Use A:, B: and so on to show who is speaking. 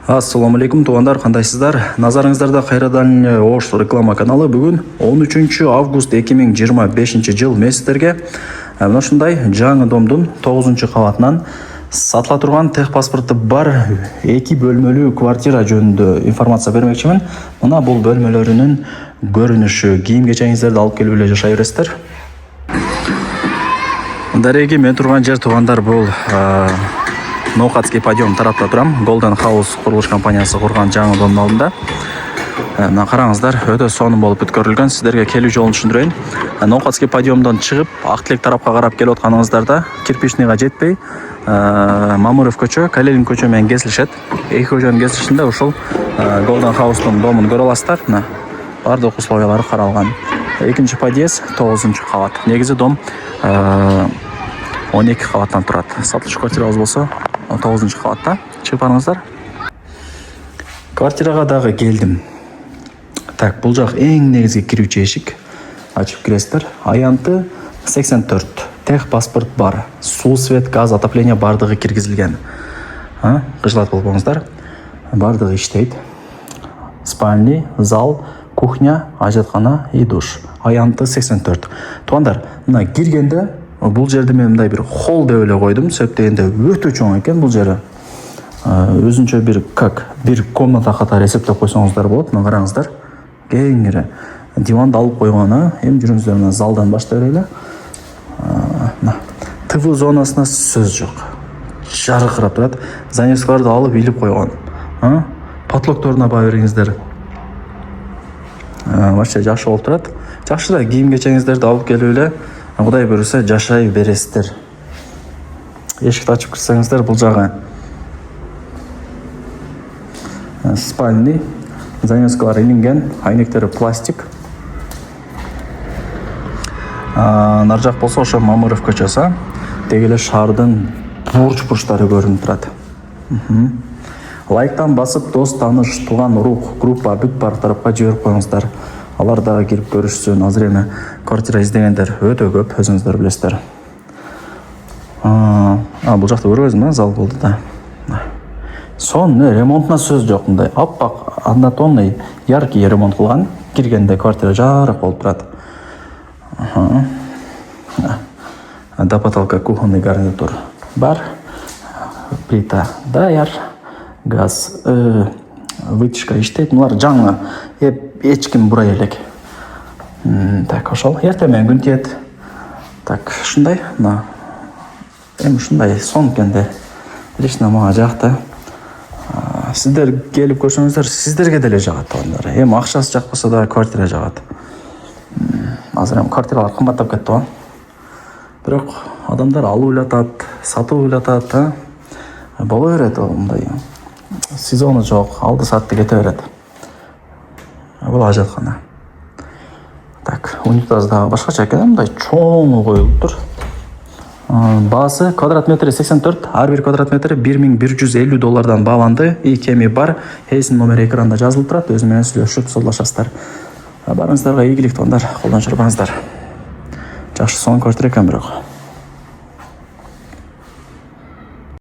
A: Ассаламу алейкум туугандар, кандайсыздар? Назарыңыздарда кайрадан Ош реклама каналы. Бүгүн 13 август 2025 жыл месеттерге мына ушундай жаңы домдун 9-кабатынан сатыла турган техпаспорты бар 2 бөлмөлүү квартира жөнүндө информация бермекчимин. Мына бул бөлмөлөрүнүн көрүнүшү, кийим-кечеңиздерди алып келип эле жашай бересиздер. Дареги мен турган жер туугандар, бул Ноукатский подъем тарапта турам. Golden House курулуш компаниясы курган жаңы домдун алдында. Мына караңыздар, өтө сонун болуп бүткөрүлгөн. Сиздерге келүү жолун түшүндүрөйүн. Ноукатский подъемдон чыгып, Актилек тарапка карап келип атканыңыздарда Кирпичныйга жетпей, Мамыров көчө, Калелин көчө менен кесилишет. Эки көчөнүн кесилишинде ушул Golden House'тун домун көрө аласыздар. Мына бардык условиялары каралган. Экинчи подъезд, 9-кабат. Негизи дом 12 кабаттан турат. Сатылыш квартирабыз болсо 9-кабатта. Чыгып барыңыздар. Квартирага дагы келдим. Так, бул жак эң негизги кирүүчү эшик. Ачып киресиздер. Аянты 84. Техпаспорт бар. Суу, свет, газ, отопление бардыгы киргизилген. Кыжылат болбоңуздар. Бардыгы иштейт. Спальный, зал, кухня, ажаткана и душ. Аянты 84. Туугандар, мына киргенде бул жерде мен мындай бир холл деп эле койдум. Себеп дегенде өтө чоң экен бул жери. Өзүнчө бир комната катары эсептеп койсоңуздар болот. Мына караңыздар. Кеңири. Диванды алып койгону, эми жүрүңүздөр мына залдан баштай берели. ТВ зонасына сөз жок. Жаркырап турат. Занавескаларды алып илип койгон. Потолокторуна баа бериңиздер. Вообще жакшы болуп турат. Жакшы да кийим-кечеңиздерди алып келип эле Кудай буйруса жашай бересиздер. Эшикти ачып кирсеңиздер, бул жагы спальный, занавескалар илинген, айнектери пластик. Нар жак болсо ошо Мамыров көчөсү. Деги эле шаардын бурч-бурчтары көрүнүп турат. Лайктан басып, дос, тааныш, тууган, урук, группа, бүт бар тарапка жиберип коюңуздар. Алар дагы кирип көрүшсүн. Азыр эми квартира издегендер өтө көп, өзүңүздөр билесиздер. Бул жакта көрөбүзбү? Зал болду да. Ремонтуна сөз жок. Мындай аппак, однотонный, яркий ремонт кылган. Киргенде квартира жарык болуп турат. До потолка кухонный гарнитур бар. Плита даяр. Газ, вытяжка иштейт. Булар жаңы, эч ким бурай элек. Так, ошол. Эртең менен күн тиет. Так, ушундай. Эми ушундай сон экенде. Лично мага жакты. Сиздер келип көрсөңүздөр, сиздерге деле жагат туугандар. Эми акчасы жакпаса да квартира жагат. Азыр эми квартиралар кымбаттап кетти го. Бирок адамдар алып элатат, сатып элатат, боло берет мындай. Сезону жок, алды сатты кете берет. Бул ажаткана. Так, унитаз дагы башкача экен, мындай чоң коюлуптур. Баасы квадрат метри 84, ар бир квадрат метри $1150 бааланды. Кеми бар. Эсин номери экранда жазылып турат. Өзү менен сүйлөшүп соолашасыздар. Барыңыздарга ийгилик туугандар, колдон чырбаңыздар. Жакшы сон квартира экен бирок.